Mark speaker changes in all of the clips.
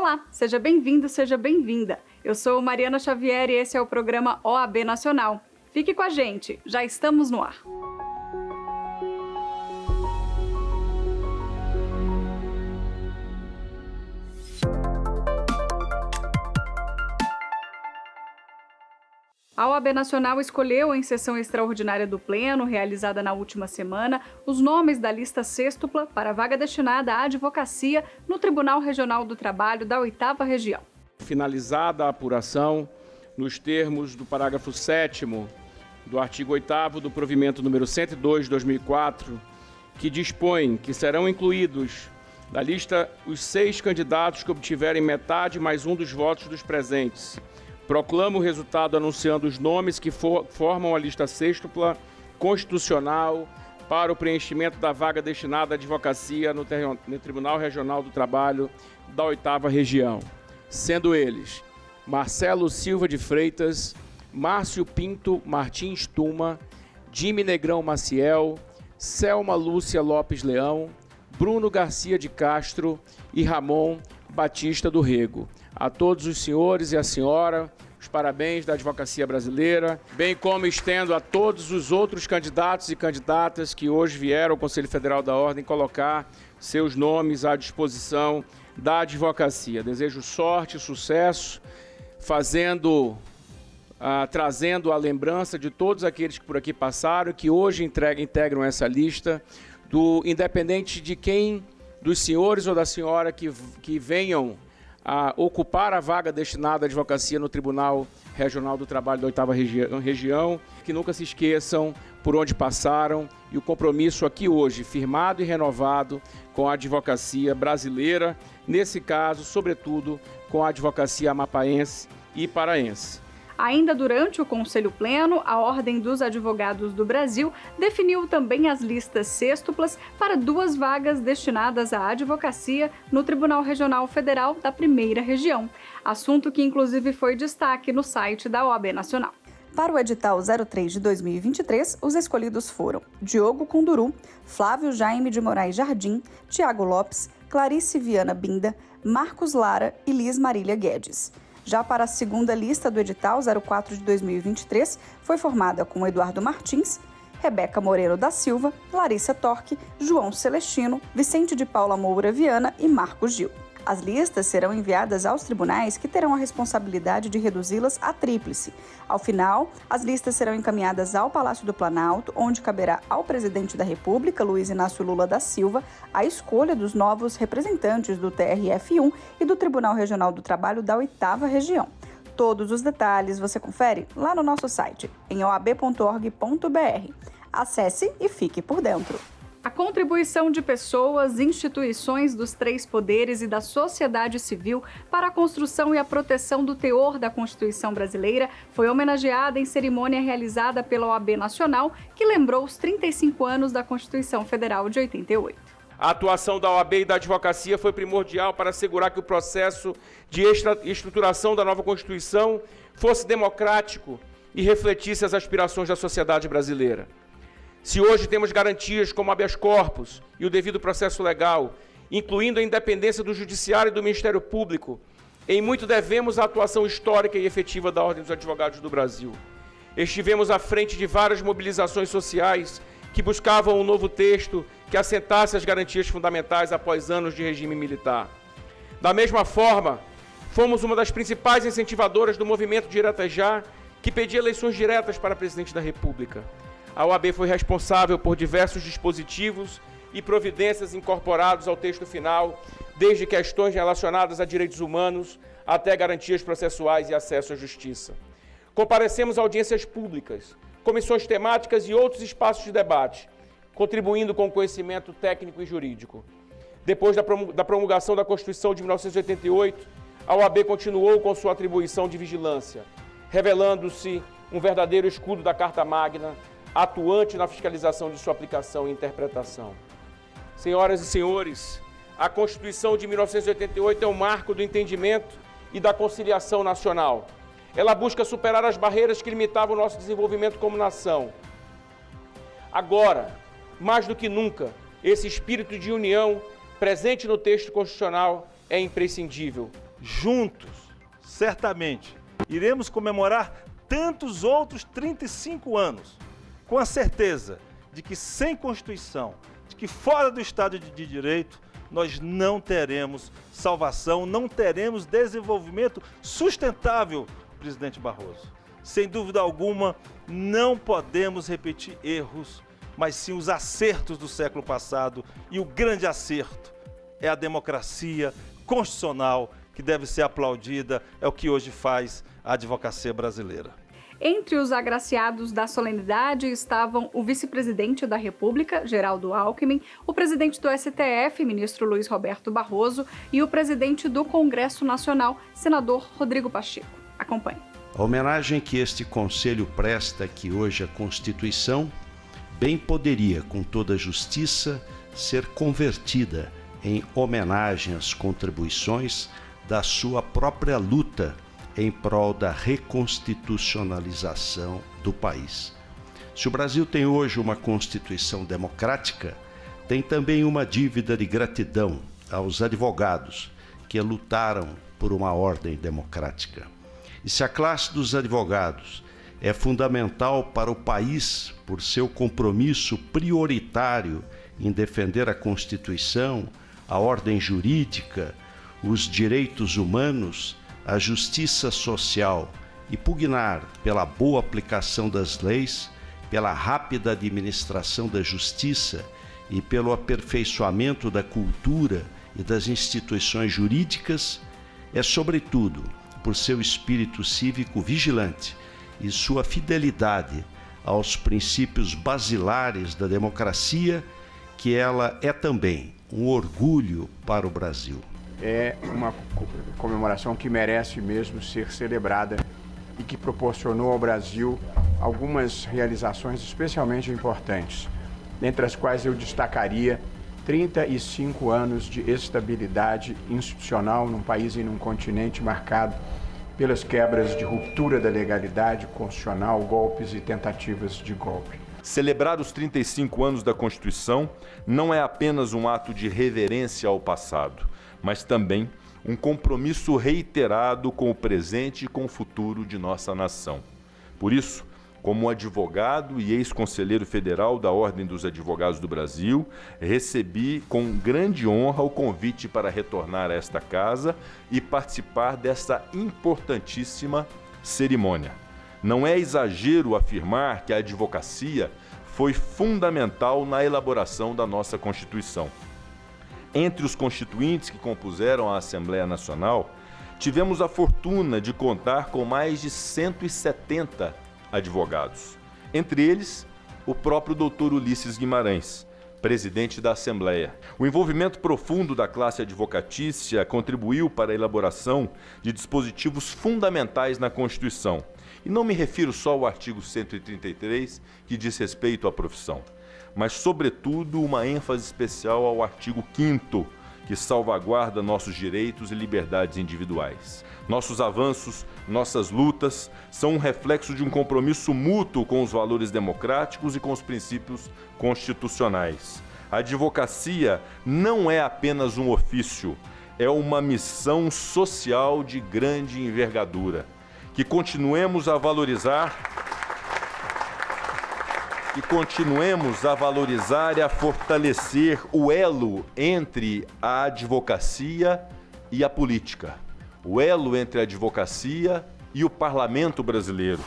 Speaker 1: Olá, seja bem-vindo, seja bem-vinda. Eu sou Mariana Xavier e esse é o programa OAB Nacional. Fique com a gente, já estamos no ar. A OAB Nacional escolheu, em sessão extraordinária do Pleno, realizada na última semana, os nomes da lista sêxtupla para a vaga destinada à advocacia no Tribunal Regional do Trabalho da 8ª Região.
Speaker 2: Finalizada a apuração, nos termos do parágrafo 7º do artigo 8º do provimento número 102 de 2004, que dispõe que serão incluídos na lista os 6 candidatos que obtiverem metade mais um dos votos dos presentes. Proclamo o resultado anunciando os nomes que formam a lista sêxtupla constitucional para o preenchimento da vaga destinada à advocacia no Tribunal Regional do Trabalho da 8ª Região, sendo eles Marcelo Silva de Freitas, Márcio Pinto Martins Tuma, Jimmy Negrão Maciel, Selma Lúcia Lopes Leão, Bruno Garcia de Castro e Ramon Batista do Rego. A todos os senhores e a senhora, os parabéns da advocacia brasileira, bem como estendo a todos os outros candidatos e candidatas que hoje vieram ao Conselho Federal da Ordem colocar seus nomes à disposição da advocacia. Desejo sorte e sucesso, trazendo a lembrança de todos aqueles que por aqui passaram, que hoje integram essa lista, independente de quem, dos senhores ou da senhora que venham a ocupar a vaga destinada à advocacia no Tribunal Regional do Trabalho da 8ª Região, que nunca se esqueçam por onde passaram e o compromisso aqui hoje, firmado e renovado com a advocacia brasileira, nesse caso, sobretudo, com a advocacia amapaense e paraense.
Speaker 1: Ainda durante o Conselho Pleno, a Ordem dos Advogados do Brasil definiu também as listas sêxtuplas para 2 vagas destinadas à advocacia no Tribunal Regional Federal da 1ª Região, assunto que inclusive foi destaque no site da OAB Nacional. Para o edital 03 de 2023, os escolhidos foram Diogo Kunduru, Flávio Jaime de Moraes Jardim, Tiago Lopes, Clarice Viana Binda, Marcos Lara e Liz Marília Guedes. Já para a segunda lista do edital 04 de 2023, foi formada com Eduardo Martins, Rebeca Moreira da Silva, Larissa Torque, João Celestino, Vicente de Paula Moura Viana e Marcos Gil. As listas serão enviadas aos tribunais que terão a responsabilidade de reduzi-las à tríplice. Ao final, as listas serão encaminhadas ao Palácio do Planalto, onde caberá ao presidente da República, Luiz Inácio Lula da Silva, a escolha dos novos representantes do TRF1 e do Tribunal Regional do Trabalho da 8ª Região. Todos os detalhes você confere lá no nosso site, em oab.org.br. Acesse e fique por dentro. A contribuição de pessoas, instituições dos 3 poderes e da sociedade civil para a construção e a proteção do teor da Constituição brasileira foi homenageada em cerimônia realizada pela OAB Nacional, que lembrou os 35 anos da Constituição Federal de 88.
Speaker 2: A atuação da OAB e da advocacia foi primordial para assegurar que o processo de estruturação da nova Constituição fosse democrático e refletisse as aspirações da sociedade brasileira. Se hoje temos garantias como habeas corpus e o devido processo legal, incluindo a independência do Judiciário e do Ministério Público, em muito devemos à atuação histórica e efetiva da Ordem dos Advogados do Brasil. Estivemos à frente de várias mobilizações sociais que buscavam um novo texto que assentasse as garantias fundamentais após anos de regime militar. Da mesma forma, fomos uma das principais incentivadoras do movimento Direta Já, que pedia eleições diretas para presidente da República. A OAB foi responsável por diversos dispositivos e providências incorporados ao texto final, desde questões relacionadas a direitos humanos até garantias processuais e acesso à justiça. Comparecemos a audiências públicas, comissões temáticas e outros espaços de debate, contribuindo com o conhecimento técnico e jurídico. Depois da promulgação da Constituição de 1988, a OAB continuou com sua atribuição de vigilância, revelando-se um verdadeiro escudo da Carta Magna, atuante na fiscalização de sua aplicação e interpretação. Senhoras e senhores, a Constituição de 1988 é um marco do entendimento e da conciliação nacional. Ela busca superar as barreiras que limitavam o nosso desenvolvimento como nação. Agora, mais do que nunca, esse espírito de união presente no texto constitucional é imprescindível.
Speaker 3: juntos, certamente, iremos comemorar tantos outros 35 anos, com a certeza de que sem Constituição, de que fora do Estado de Direito, nós não teremos salvação, não teremos desenvolvimento sustentável, presidente Barroso. Sem dúvida alguma, não podemos repetir erros, mas sim os acertos do século passado, e o grande acerto é a democracia constitucional, que deve ser aplaudida, é o que hoje faz a advocacia brasileira.
Speaker 1: Entre os agraciados da solenidade estavam o vice-presidente da República, Geraldo Alckmin, o presidente do STF, ministro Luiz Roberto Barroso, e o presidente do Congresso Nacional, senador Rodrigo Pacheco. Acompanhe.
Speaker 4: A homenagem que este Conselho presta aqui hoje à Constituição bem poderia, com toda justiça, ser convertida em homenagem às contribuições da sua própria luta em prol da reconstitucionalização do país. Se o Brasil tem hoje uma Constituição democrática, tem também uma dívida de gratidão aos advogados que lutaram por uma ordem democrática. E se a classe dos advogados é fundamental para o país por seu compromisso prioritário em defender a Constituição, a ordem jurídica, os direitos humanos, a justiça social e pugnar pela boa aplicação das leis, pela rápida administração da justiça e pelo aperfeiçoamento da cultura e das instituições jurídicas, é sobretudo por seu espírito cívico vigilante e sua fidelidade aos princípios basilares da democracia que ela é também um orgulho para o Brasil.
Speaker 5: É uma comemoração que merece mesmo ser celebrada e que proporcionou ao Brasil algumas realizações especialmente importantes, dentre as quais eu destacaria 35 anos de estabilidade institucional num país e num continente marcado pelas quebras de ruptura da legalidade constitucional, golpes e tentativas de golpe.
Speaker 6: Celebrar os 35 anos da Constituição não é apenas um ato de reverência ao passado, mas também um compromisso reiterado com o presente e com o futuro de nossa nação. Por isso, como advogado e ex-conselheiro federal da Ordem dos Advogados do Brasil, recebi com grande honra o convite para retornar a esta casa e participar desta importantíssima cerimônia. Não é exagero afirmar que a advocacia foi fundamental na elaboração da nossa Constituição. Entre os constituintes que compuseram a Assembleia Nacional, tivemos a fortuna de contar com mais de 170 advogados. Entre eles, o próprio Dr. Ulisses Guimarães, presidente da Assembleia. O envolvimento profundo da classe advocatícia contribuiu para a elaboração de dispositivos fundamentais na Constituição. E não me refiro só ao artigo 133, que diz respeito à profissão, mas, sobretudo, uma ênfase especial ao artigo 5º, que salvaguarda nossos direitos e liberdades individuais. Nossos avanços, nossas lutas, são um reflexo de um compromisso mútuo com os valores democráticos e com os princípios constitucionais. A advocacia não é apenas um ofício, é uma missão social de grande envergadura. Que continuemos a valorizar e a fortalecer o elo entre a advocacia e a política, o elo entre a advocacia e o parlamento brasileiro.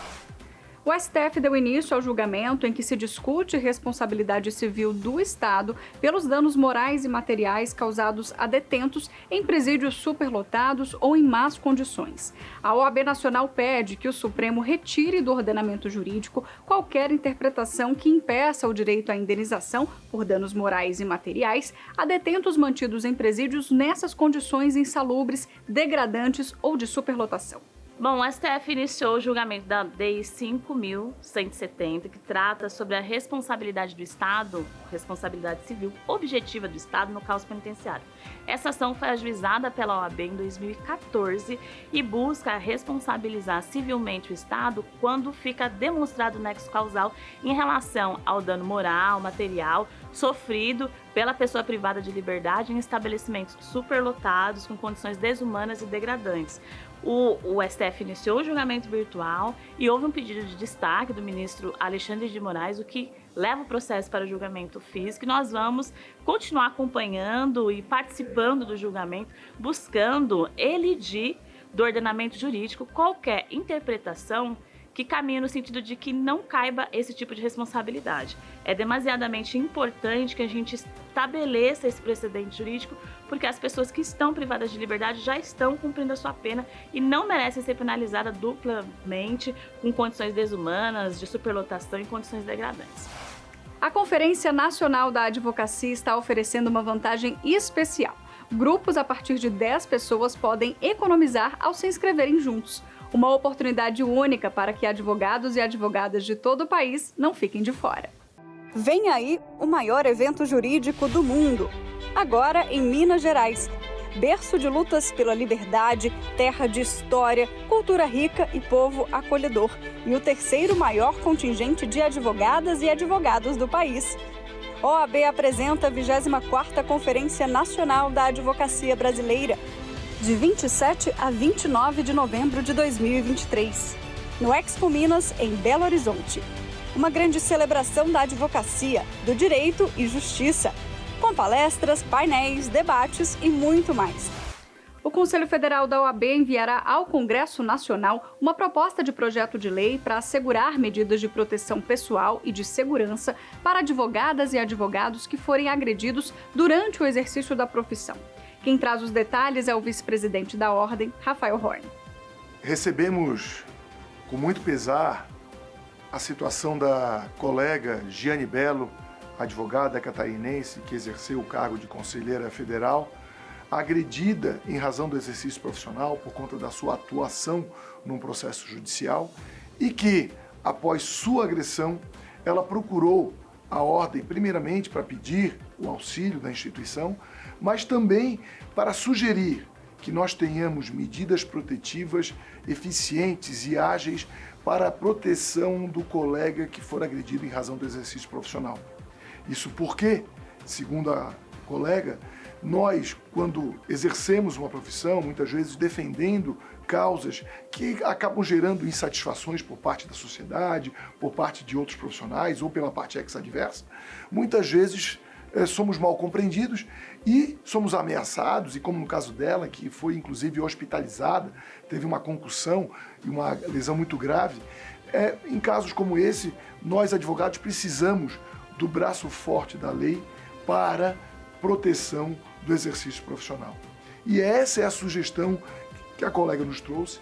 Speaker 1: O STF deu início ao julgamento em que se discute responsabilidade civil do Estado pelos danos morais e materiais causados a detentos em presídios superlotados ou em más condições. A OAB Nacional pede que o Supremo retire do ordenamento jurídico qualquer interpretação que impeça o direito à indenização por danos morais e materiais a detentos mantidos em presídios nessas condições insalubres, degradantes ou de superlotação.
Speaker 7: Bom, o STF iniciou o julgamento da DEI 5.170, que trata sobre a responsabilidade do Estado, responsabilidade civil objetiva do Estado no caos penitenciário. Essa ação foi ajuizada pela OAB em 2014 e busca responsabilizar civilmente o Estado quando fica demonstrado o nexo causal em relação ao dano moral, material, sofrido pela pessoa privada de liberdade em estabelecimentos superlotados, com condições desumanas e degradantes. O STF iniciou o julgamento virtual e houve um pedido de destaque do ministro Alexandre de Moraes, o que leva o processo para o julgamento físico, e nós vamos continuar acompanhando e participando do julgamento, buscando elidir do ordenamento jurídico qualquer interpretação que caminha no sentido de que não caiba esse tipo de responsabilidade. É demasiadamente importante que a gente estabeleça esse precedente jurídico, porque as pessoas que estão privadas de liberdade já estão cumprindo a sua pena e não merecem ser penalizadas duplamente com condições desumanas, de superlotação e condições degradantes.
Speaker 1: A Conferência Nacional da Advocacia está oferecendo uma vantagem especial. Grupos a partir de 10 pessoas podem economizar ao se inscreverem juntos. Uma oportunidade única para que advogados e advogadas de todo o país não fiquem de fora. Vem aí o maior evento jurídico do mundo, agora em Minas Gerais. Berço de lutas pela liberdade, terra de história, cultura rica e povo acolhedor. E o terceiro maior contingente de advogadas e advogados do país. OAB apresenta a 24ª Conferência Nacional da Advocacia Brasileira, de 27 a 29 de novembro de 2023, no Expo Minas, em Belo Horizonte. Uma grande celebração da advocacia, do direito e justiça, com palestras, painéis, debates e muito mais. O Conselho Federal da OAB enviará ao Congresso Nacional uma proposta de projeto de lei para assegurar medidas de proteção pessoal e de segurança para advogadas e advogados que forem agredidos durante o exercício da profissão. Quem traz os detalhes é o vice-presidente da Ordem, Rafael Horn.
Speaker 8: Recebemos com muito pesar a situação da colega Giane Bello, advogada catarinense que exerceu o cargo de conselheira federal, agredida em razão do exercício profissional por conta da sua atuação num processo judicial e que, após sua agressão, ela procurou a Ordem primeiramente para pedir o auxílio da instituição, mas também para sugerir que nós tenhamos medidas protetivas eficientes e ágeis para a proteção do colega que for agredido em razão do exercício profissional. Isso porque, segundo a colega, nós, quando exercemos uma profissão, muitas vezes defendendo causas que acabam gerando insatisfações por parte da sociedade, por parte de outros profissionais ou pela parte ex-adversa, muitas vezes somos mal compreendidos e somos ameaçados, e como no caso dela, que foi inclusive hospitalizada, teve uma concussão e uma lesão muito grave, em casos como esse, nós advogados precisamos do braço forte da lei para proteção do exercício profissional. E essa é a sugestão que a colega nos trouxe,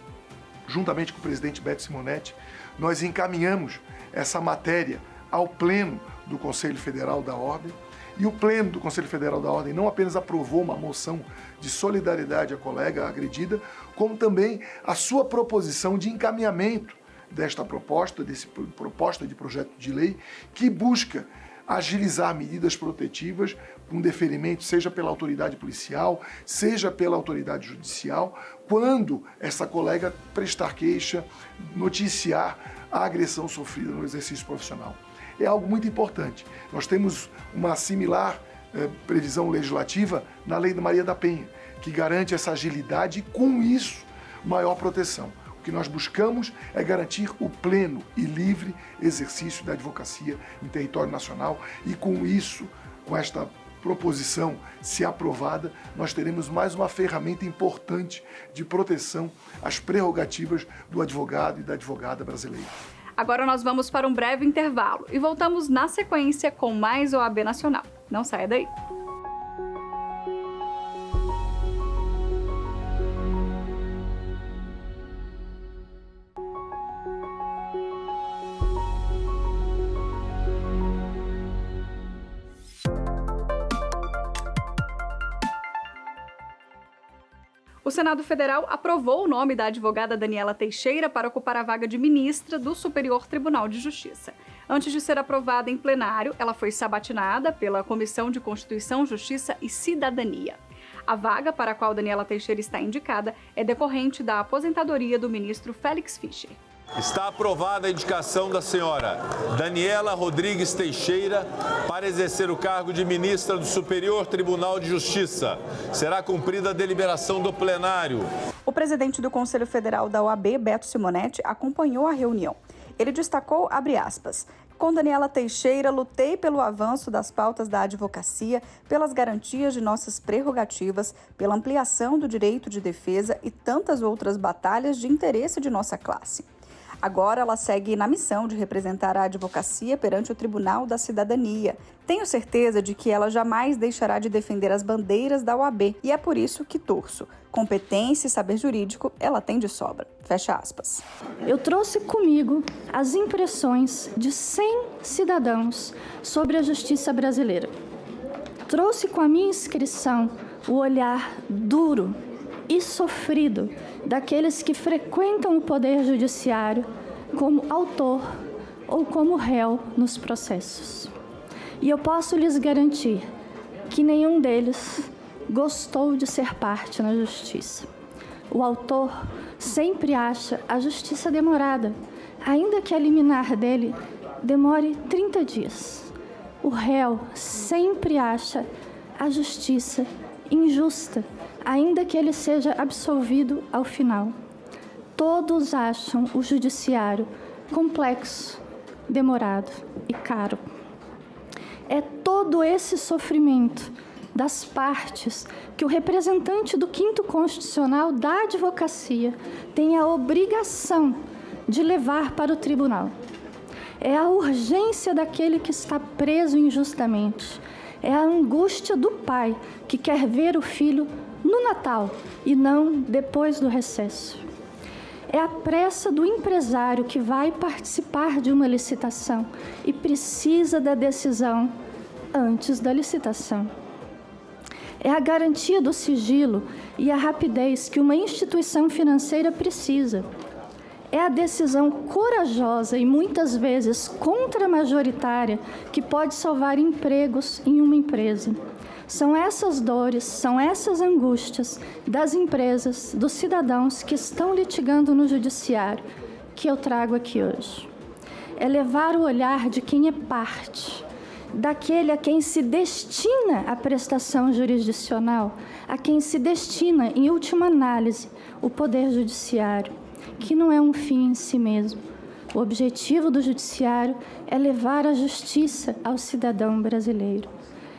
Speaker 8: juntamente com o presidente Beto Simonetti. Nós encaminhamos essa matéria ao Pleno do Conselho Federal da Ordem, e o Pleno do Conselho Federal da Ordem não apenas aprovou uma moção de solidariedade à colega agredida, como também a sua proposição de encaminhamento desta proposta de projeto de lei, que busca agilizar medidas protetivas com deferimento, seja pela autoridade policial, seja pela autoridade judicial, quando essa colega prestar queixa, noticiar a agressão sofrida no exercício profissional. É algo muito importante. Nós temos uma similar previsão legislativa na Lei da Maria da Penha, que garante essa agilidade e, com isso, maior proteção. O que nós buscamos é garantir o pleno e livre exercício da advocacia em território nacional e, com isso, com esta proposição, se aprovada, nós teremos mais uma ferramenta importante de proteção às prerrogativas do advogado e da advogada brasileira.
Speaker 1: Agora nós vamos para um breve intervalo e voltamos na sequência com mais OAB Nacional. Não saia daí. O Senado Federal aprovou o nome da advogada Daniela Teixeira para ocupar a vaga de ministra do Superior Tribunal de Justiça. Antes de ser aprovada em plenário, ela foi sabatinada pela Comissão de Constituição, Justiça e Cidadania. A vaga para a qual Daniela Teixeira está indicada é decorrente da aposentadoria do ministro Félix Fischer.
Speaker 9: Está aprovada a indicação da senhora Daniela Rodrigues Teixeira para exercer o cargo de ministra do Superior Tribunal de Justiça. Será cumprida a deliberação do plenário.
Speaker 1: O presidente do Conselho Federal da OAB, Beto Simonetti, acompanhou a reunião. Ele destacou, abre aspas, com Daniela Teixeira, lutei pelo avanço das pautas da advocacia, pelas garantias de nossas prerrogativas, pela ampliação do direito de defesa e tantas outras batalhas de interesse de nossa classe. Agora ela segue na missão de representar a advocacia perante o Tribunal da Cidadania. Tenho certeza de que ela jamais deixará de defender as bandeiras da OAB e é por isso que torço. Competência e saber jurídico ela tem de sobra. Fecha aspas.
Speaker 10: Eu trouxe comigo as impressões de 100 cidadãos sobre a justiça brasileira. Trouxe com a minha inscrição o olhar duro e sofrido daqueles que frequentam o Poder Judiciário como autor ou como réu nos processos. E eu posso lhes garantir que nenhum deles gostou de ser parte na justiça. O autor sempre acha a justiça demorada, ainda que a liminar dele demore 30 dias. O réu sempre acha a justiça injusta, ainda que ele seja absolvido ao final. Todos acham o judiciário complexo, demorado e caro. É todo esse sofrimento das partes que o representante do 5º Constitucional da Advocacia tem a obrigação de levar para o tribunal. É a urgência daquele que está preso injustamente. É a angústia do pai que quer ver o filho no Natal e não depois do recesso. É a pressa do empresário que vai participar de uma licitação e precisa da decisão antes da licitação. É a garantia do sigilo e a rapidez que uma instituição financeira precisa. É a decisão corajosa e muitas vezes contramajoritária que pode salvar empregos em uma empresa. São essas dores, são essas angústias das empresas, dos cidadãos que estão litigando no judiciário que eu trago aqui hoje. É levar o olhar de quem é parte, daquele a quem se destina a prestação jurisdicional, a quem se destina, em última análise, o Poder Judiciário, que não é um fim em si mesmo. O objetivo do Judiciário é levar a justiça ao cidadão brasileiro.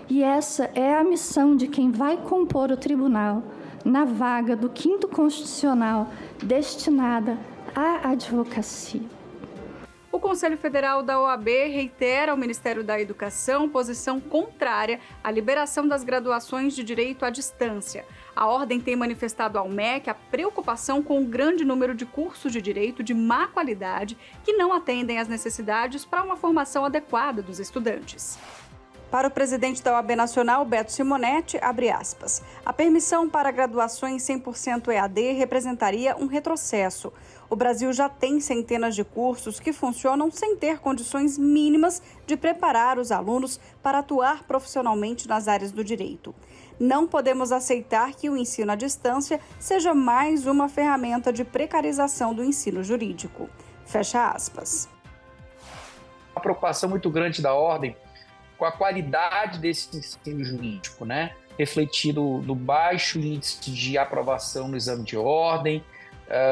Speaker 10: E essa é a missão de quem vai compor o tribunal na vaga do 5º Constitucional destinada à advocacia.
Speaker 1: O Conselho Federal da OAB reitera ao Ministério da Educação posição contrária à liberação das graduações de direito à distância. A ordem tem manifestado ao MEC a preocupação com o grande número de cursos de direito de má qualidade que não atendem às necessidades para uma formação adequada dos estudantes. Para o presidente da OAB Nacional, Beto Simonetti, abre aspas, a permissão para graduações 100% EAD representaria um retrocesso. O Brasil já tem centenas de cursos que funcionam sem ter condições mínimas de preparar os alunos para atuar profissionalmente nas áreas do direito. Não podemos aceitar que o ensino à distância seja mais uma ferramenta de precarização do ensino jurídico. Fecha aspas.
Speaker 11: Uma preocupação muito grande da ordem com a qualidade desse ensino jurídico, né? Refletido no baixo índice de aprovação no exame de ordem,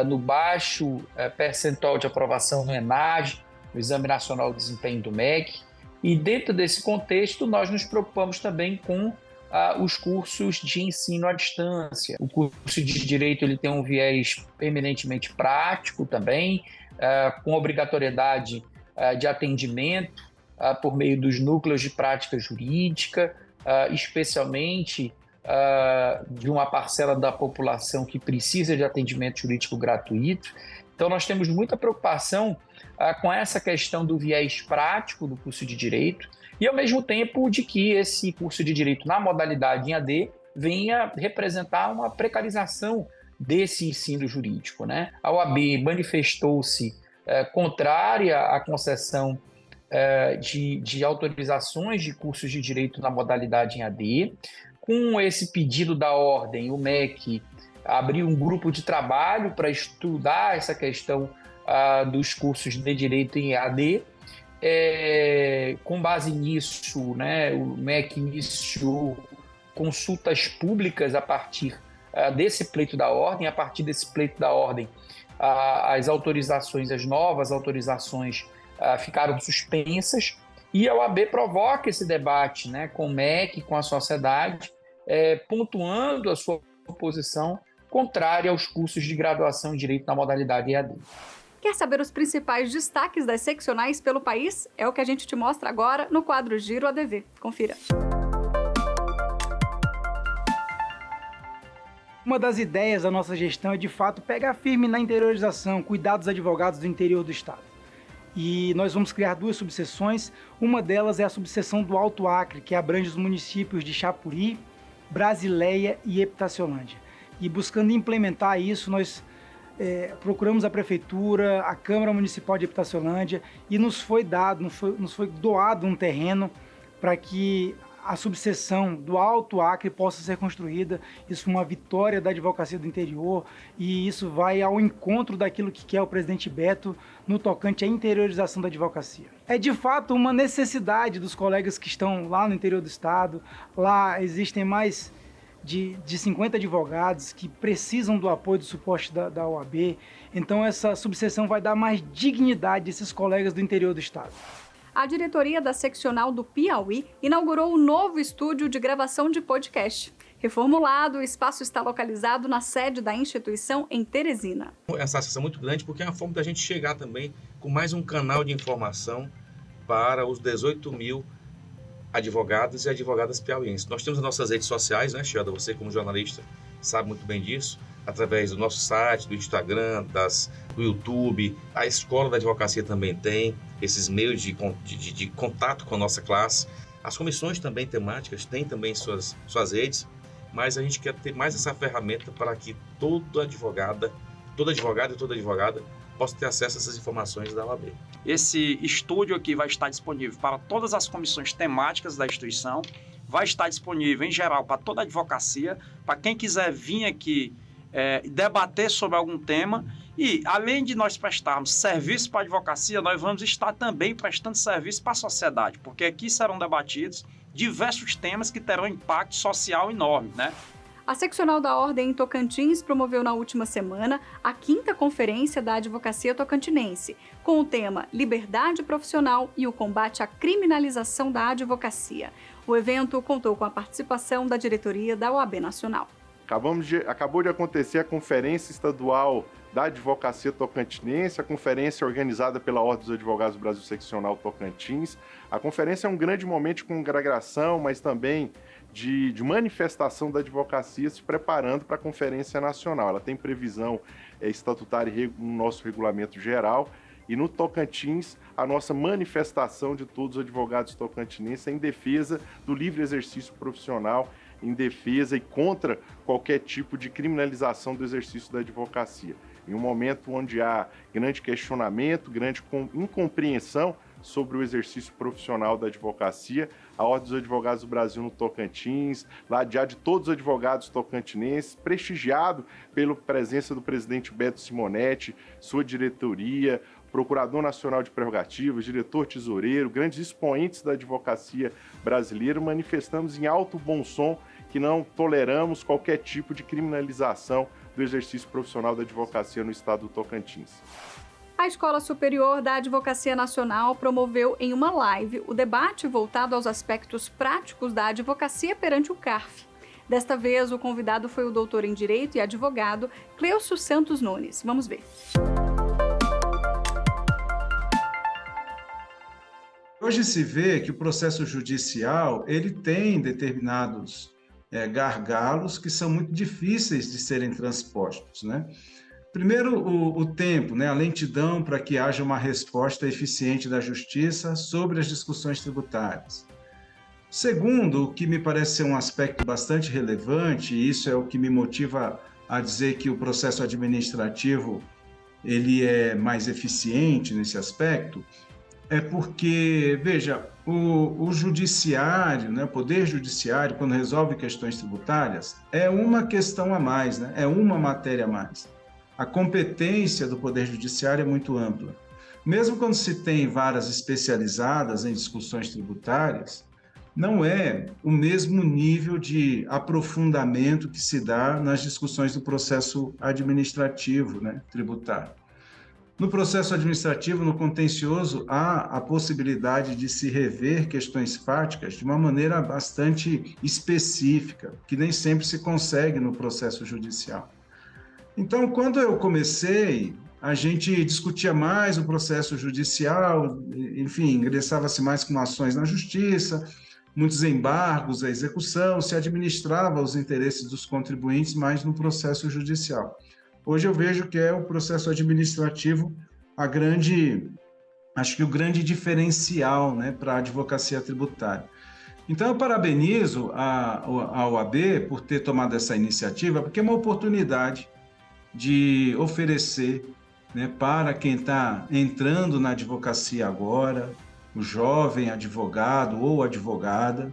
Speaker 11: no baixo percentual de aprovação no ENAD, no Exame Nacional de Desempenho do MEC. E dentro desse contexto, nós nos preocupamos também com os cursos de ensino à distância. O curso de Direito ele tem um viés eminentemente prático também, com obrigatoriedade de atendimento por meio dos núcleos de prática jurídica, especialmente de uma parcela da população que precisa de atendimento jurídico gratuito. Então, nós temos muita preocupação com essa questão do viés prático do curso de Direito e, ao mesmo tempo, de que esse curso de Direito na modalidade em AD venha representar uma precarização desse ensino jurídico, né? A OAB manifestou-se contrária à concessão de autorizações de cursos de Direito na modalidade em AD. Com esse pedido da ordem, o MEC abrir um grupo de trabalho para estudar essa questão dos cursos de direito em EAD. Com base nisso, né, o MEC iniciou consultas públicas a partir desse pleito da ordem. A partir desse pleito da ordem, as novas autorizações ficaram suspensas, e a OAB provoca esse debate, né, com o MEC, com a sociedade, pontuando a sua posição contrária aos cursos de graduação em Direito na modalidade EAD.
Speaker 1: Quer saber os principais destaques das seccionais pelo país? É o que a gente te mostra agora no quadro Giro ADV. Confira.
Speaker 12: Uma das ideias da nossa gestão é, de fato, pegar firme na interiorização, cuidar dos advogados do interior do Estado. E nós vamos criar 2 subseções. Uma delas é a subseção do Alto Acre, que abrange os municípios de Chapuri, Brasileia e Epitaciolândia. E buscando implementar isso, nós procuramos a Prefeitura, a Câmara Municipal de Epitaciolândia, e nos foi doado um terreno para que a subseção do Alto Acre possa ser construída. Isso é uma vitória da advocacia do interior, e isso vai ao encontro daquilo que quer o presidente Beto no tocante à interiorização da advocacia. É de fato uma necessidade dos colegas que estão lá no interior do estado. Lá existem mais de 50 advogados que precisam do apoio, do suporte da OAB. Então essa subseção vai dar mais dignidade a esses colegas do interior do estado.
Speaker 1: A diretoria da seccional do Piauí inaugurou um novo estúdio de gravação de podcast. Reformulado, o espaço está localizado na sede da instituição em Teresina.
Speaker 13: Essa acessão é muito grande porque é uma forma da gente chegar também com mais um canal de informação para os 18 mil advogados e advogadas piauienses. Nós temos as nossas redes sociais, né, Sheldon? Você, como jornalista, sabe muito bem disso. Através do nosso site, do Instagram, do YouTube. A Escola da Advocacia também tem esses meios de contato com a nossa classe. As comissões também temáticas têm também suas redes, mas a gente quer ter mais essa ferramenta para que todo advogado e toda advogada possa ter acesso a essas informações da OAB.
Speaker 14: Esse estúdio aqui vai estar disponível para todas as comissões temáticas da instituição, vai estar disponível em geral para toda a advocacia, para quem quiser vir aqui debater sobre algum tema. E, além de nós prestarmos serviço para a advocacia, nós vamos estar também prestando serviço para a sociedade, porque aqui serão debatidos diversos temas que terão impacto social enorme, né?
Speaker 1: A seccional da Ordem em Tocantins promoveu na última semana a 5ª Conferência da Advocacia Tocantinense, com o tema Liberdade Profissional e o Combate à Criminalização da Advocacia. O evento contou com a participação da diretoria da OAB Nacional.
Speaker 15: Acabou de acontecer a Conferência Estadual da Advocacia Tocantinense, a conferência organizada pela Ordem dos Advogados do Brasil Seccional Tocantins. A conferência é um grande momento de congregação, mas também de manifestação da advocacia se preparando para a Conferência Nacional. Ela tem previsão estatutária no nosso regulamento geral, e no Tocantins, a nossa manifestação de todos os advogados tocantinenses é em defesa do livre exercício profissional, em defesa e contra qualquer tipo de criminalização do exercício da advocacia. Em um momento onde há grande questionamento, grande incompreensão sobre o exercício profissional da advocacia, a Ordem dos Advogados do Brasil no Tocantins, lá já de todos os advogados tocantinenses, prestigiado pela presença do presidente Beto Simonetti, sua diretoria, Procurador Nacional de Prerrogativas, diretor tesoureiro, grandes expoentes da advocacia brasileira, manifestamos em alto bom som que não toleramos qualquer tipo de criminalização do exercício profissional da advocacia no estado do Tocantins.
Speaker 1: A Escola Superior da Advocacia Nacional promoveu em uma live o debate voltado aos aspectos práticos da advocacia perante o CARF. Desta vez, o convidado foi o doutor em Direito e advogado Cleucio Santos Nunes. Vamos ver.
Speaker 16: Hoje se vê que o processo judicial ele tem determinados gargalos que são muito difíceis de serem transpostos, né? Primeiro, o tempo, né? A lentidão para que haja uma resposta eficiente da justiça sobre as discussões tributárias. Segundo, o que me parece ser um aspecto bastante relevante, e isso é o que me motiva a dizer que o processo administrativo ele é mais eficiente nesse aspecto, é porque, veja, o judiciário, né, o poder judiciário, quando resolve questões tributárias, é uma questão a mais, né, é uma matéria a mais. A competência do poder judiciário é muito ampla. Mesmo quando se tem varas especializadas em discussões tributárias, não é o mesmo nível de aprofundamento que se dá nas discussões do processo administrativo, né, tributário. No processo administrativo, no contencioso, há a possibilidade de se rever questões fáticas de uma maneira bastante específica, que nem sempre se consegue no processo judicial. Então, quando eu comecei, a gente discutia mais o processo judicial, enfim, ingressava-se mais com ações na justiça, muitos embargos à execução, se administrava os interesses dos contribuintes mais no processo judicial. Hoje eu vejo que é o processo administrativo acho que o grande diferencial, né, para a advocacia tributária. Então eu parabenizo a OAB por ter tomado essa iniciativa, porque é uma oportunidade de oferecer, né, para quem está entrando na advocacia agora, o jovem advogado ou advogada,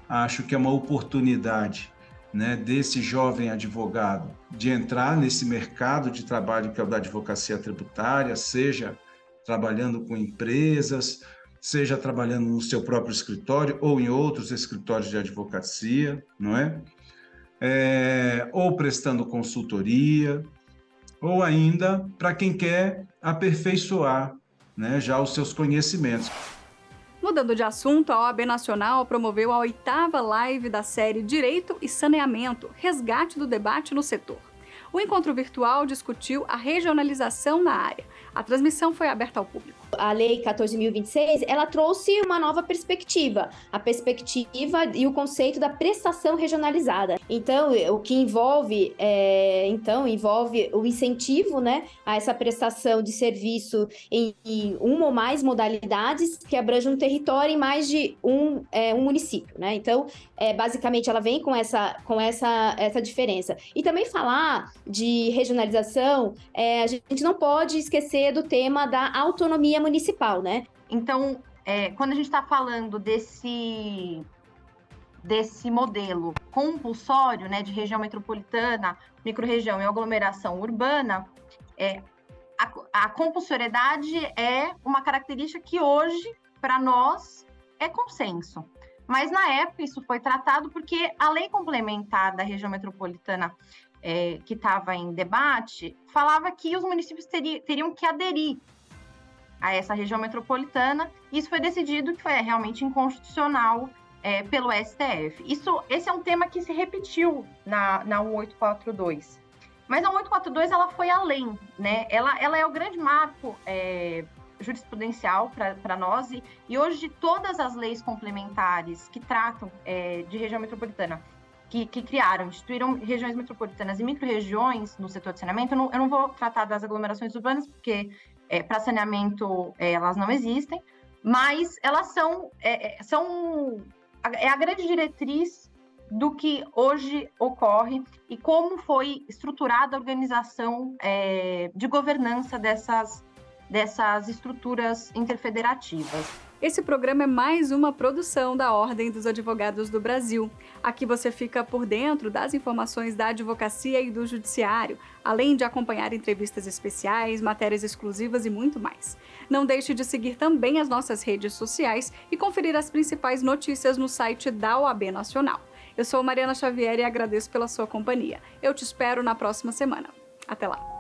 Speaker 16: acho que é uma oportunidade, né, desse jovem advogado de entrar nesse mercado de trabalho que é o da advocacia tributária, seja trabalhando com empresas, seja trabalhando no seu próprio escritório ou em outros escritórios de advocacia, não é? Ou prestando consultoria, ou ainda para quem quer aperfeiçoar, né, já os seus conhecimentos.
Speaker 1: Mudando de assunto, a OAB Nacional promoveu a 8ª live da série Direito e Saneamento, Resgate do Debate no Setor. O encontro virtual discutiu a regionalização na área. A transmissão foi aberta ao público.
Speaker 17: A Lei 14.026, ela trouxe uma nova perspectiva, a perspectiva e o conceito da prestação regionalizada. Então, o que envolve, envolve o incentivo, né, a essa prestação de serviço em uma ou mais modalidades que abrangem um território em mais de um município, né? Então, basicamente, ela vem com essa diferença. E também falar de regionalização, a gente não pode esquecer do tema da autonomia municipal, né?
Speaker 18: Então, quando a gente está falando desse modelo compulsório, né, de região metropolitana, microrregião e aglomeração urbana, a compulsoriedade é uma característica que hoje, para nós, é consenso. Mas, na época, isso foi tratado porque a lei complementar da região metropolitana que estava em debate, falava que os municípios teriam que aderir a essa região metropolitana. Isso foi decidido que foi realmente inconstitucional pelo STF. Esse é um tema que se repetiu na 1842. Mas a 1842 ela foi além, né? Ela é o grande marco jurisprudencial para nós, e hoje todas as leis complementares que tratam de região metropolitana, que criaram, instituíram regiões metropolitanas e micro-regiões no setor de saneamento. Eu não vou tratar das aglomerações urbanas, porque para saneamento elas não existem, mas elas são a grande diretriz do que hoje ocorre e como foi estruturada a organização de governança dessas estruturas interfederativas.
Speaker 1: Esse programa é mais uma produção da Ordem dos Advogados do Brasil. Aqui você fica por dentro das informações da advocacia e do judiciário, além de acompanhar entrevistas especiais, matérias exclusivas e muito mais. Não deixe de seguir também as nossas redes sociais e conferir as principais notícias no site da OAB Nacional. Eu sou Mariana Xavier e agradeço pela sua companhia. Eu te espero na próxima semana. Até lá!